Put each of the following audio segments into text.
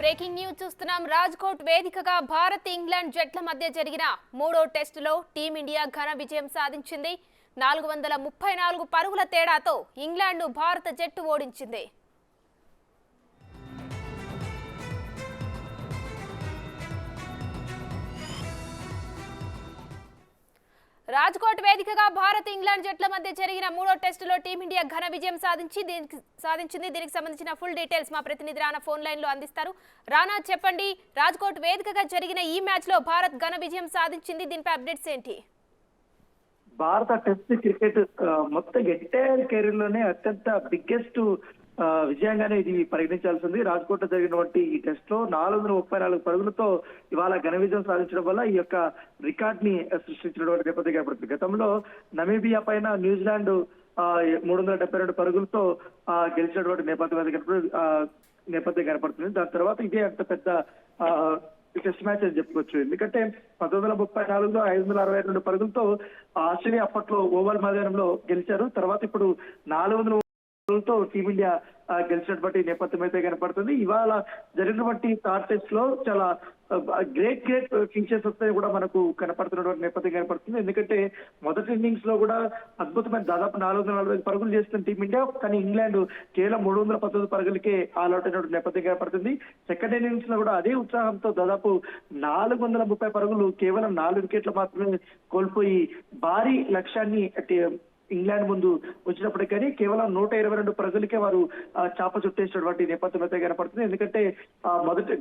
Breaking news చూస్తున్నాం. రాజ్కోట్ వేదికగా Bharat England జట్ల మధ్య జరిగిన మూడో టెస్టులో టీమిండియా ఘన విజయం సాధించింది. 434 పరుగుల తేడాతో ఇంగ్లాండ్ను భారత జట్టు ఓడించింది. రాజ్కోట్ వేదికగా భారత్ ఇంగ్లాండ్ జట్ల మధ్య జరిగిన మూడో టెస్టులో టీమిండియా ఘన విజయం సాధించింది. దీనికి సంబంధించిన ఫుల్ డీటెయిల్స్ మా ప్రతినిధి రానా ఫోన్ లైన్ లో అందిస్తారు. రానా, చెప్పండి, రాజ్కోట్ వేదికగా జరిగిన ఈ మ్యాచ్ లో భారత్ ఘన విజయం సాధించింది. దీనిపై అప్డేట్స్ ఏంటి? భారత టెస్ట్ క్రికెట్ మొత్తం ఎంటైర్ కెరీర్ లోనే అత్యంత బిగ్గెస్ట్ విజయంగానే ఇది పరిగణించాల్సింది. రాజ్కోట్ లో జరిగినటువంటి ఈ టెస్ట్ లో 434 పరుగులతో ఇవాళ ఘన విజయం సాధించడం వల్ల ఈ యొక్క రికార్డ్ ని సృష్టించినటువంటి నేపథ్యం కనపడుతుంది. గతంలో నమీబియా పైన న్యూజిలాండ్ 372 పరుగులతో గెలిచినటువంటి నేపథ్యం కనపడుతుంది. దాని తర్వాత ఇదే అంత పెద్ద టెస్ట్ మ్యాచ్ అని చెప్పుకోవచ్చు. ఎందుకంటే 1934లో 562 పరుగులతో ఆస్ట్రేలియా అప్పట్లో ఓవల్ మైదానంలో గెలిచారు. తర్వాత ఇప్పుడు 400 తో టీమిండియా గెలిచినటువంటి నేపథ్యం అయితే కనపడుతుంది. ఇవాళ జరిగినటువంటి థర్డ్ టెస్ట్ లో చాలా గ్రేట్ ఫీచర్స్ వస్తాయి కూడా మనకు కనపడుతున్నటువంటి నేపథ్యం కనపడుతుంది. ఎందుకంటే మొదటి ఇన్నింగ్స్ లో కూడా అద్భుతమైన దాదాపు 445 పరుగులు చేస్తున్న టీమిండియా, కానీ ఇంగ్లాండ్ కేవలం 319 పరుగులకే ఆల్అౌట్ అయినటువంటి నేపథ్యం కనపడుతుంది. సెకండ్ ఇన్నింగ్స్ లో కూడా అదే ఉత్సాహంతో దాదాపు 430 పరుగులు కేవలం 4 వికెట్లు మాత్రమే కోల్పోయి భారీ లక్ష్యాన్ని ఇంగ్లాండ్ ముందు వచ్చినప్పటికీ కేవలం 122 పరుగులకే వారు చాప చుట్టేసినటువంటి నేపథ్యం అయితే కనపడుతుంది. ఎందుకంటే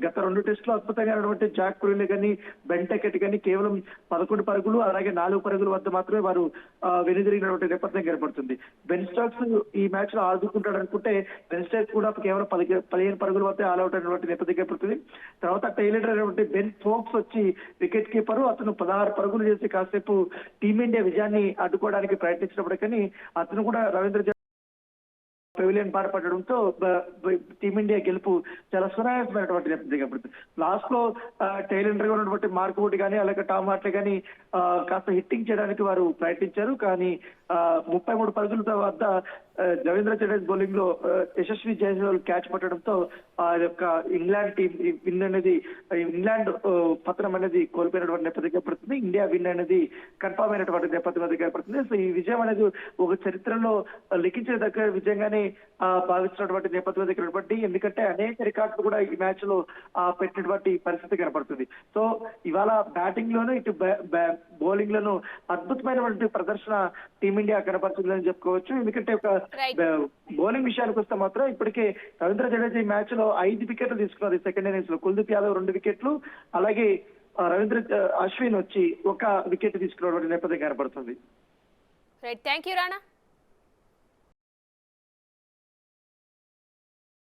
గత 2 టెస్టులు అద్భుతంగా జాక్ కురిలే కానీ బెన్ టెకెట్ కానీ కేవలం 11 పరుగులు అలాగే 4 పరుగుల వద్ద మాత్రమే వారు వెనుదిరిగినటువంటి నేపథ్యం కనపడుతుంది. బెన్ స్టోక్స్ ఈ మ్యాచ్ లో ఆదుకుంటాడు అనుకుంటే బెన్ స్టోక్స్ కూడా కేవలం 15 పరుగుల వద్ద ఆల్అౌట్ అయినటువంటి నేపథ్యం కనపడుతుంది. తర్వాత టైలర్ అయినటువంటి బెన్ ఫోక్స్ వచ్చి వికెట్ కీపర్, అతను 16 పరుగులు చేసి కాసేపు టీమిండియా విజయాన్ని అడ్డుకోవడానికి ప్రయత్నించినప్పుడు కానీ అతను కూడా రవీంద్ర పెవిలియన్ బాధపడడంతో టీమిండియా గెలుపు చాలా సునాయాసమైనటువంటి నేపథ్యం కనపడుతుంది. లాస్ట్ లో టైలెండర్ గా ఉన్నటువంటి మార్క్ వుడ్ కానీ అలాగే టామ్ హార్ట్లే కానీ కాస్త హిట్టింగ్ చేయడానికి వారు ప్రయత్నించారు. కానీ 33 పరుగుల వద్ద రవీంద్ర జడేజా బౌలింగ్ లో యశస్వి జైస్వాల్ క్యాచ్ పట్టడంతో ఆ యొక్క ఇంగ్లాండ్ టీం విన్ అనేది ఇంగ్లాండ్ పతనం అనేది కోల్పోయినటువంటి నేపథ్యం కనపడుతుంది. ఇండియా విన్ అనేది కన్ఫర్మ్ అయినటువంటి నేపథ్యం అనేది కనపడుతుంది. సో ఈ విజయం అనేది ఒక చరిత్రలో లిఖించదగ్గ విజయంగానే భావిస్తున్నటువంటి నేపథ్యం దగ్గర కనబడి, ఎందుకంటే అనేక రికార్డులు కూడా ఈ మ్యాచ్ లో పెట్టినటువంటి పరిస్థితి కనపడుతుంది. సో ఇవాళ బ్యాటింగ్ లోను ఇటు బౌలింగ్ లోను అద్భుతమైనటువంటి ప్రదర్శన టీమిండియా కనపడుతుందని చెప్పుకోవచ్చు. ఎందుకంటే ఒక బౌలింగ్ విషయానికి వస్తే మాత్రం ఇప్పటికే రవీంద్ర జడేజా ఈ మ్యాచ్ లో 5 వికెట్లు తీసుకున్నారు. సెకండ్ ఇన్నింగ్స్ లో కుల్దీప్ యాదవ్ 2 వికెట్లు అలాగే అశ్విన్ వచ్చి 1 వికెట్ తీసుకున్నటువంటి నేపథ్యం కనపడుతుంది. Thank you Rana.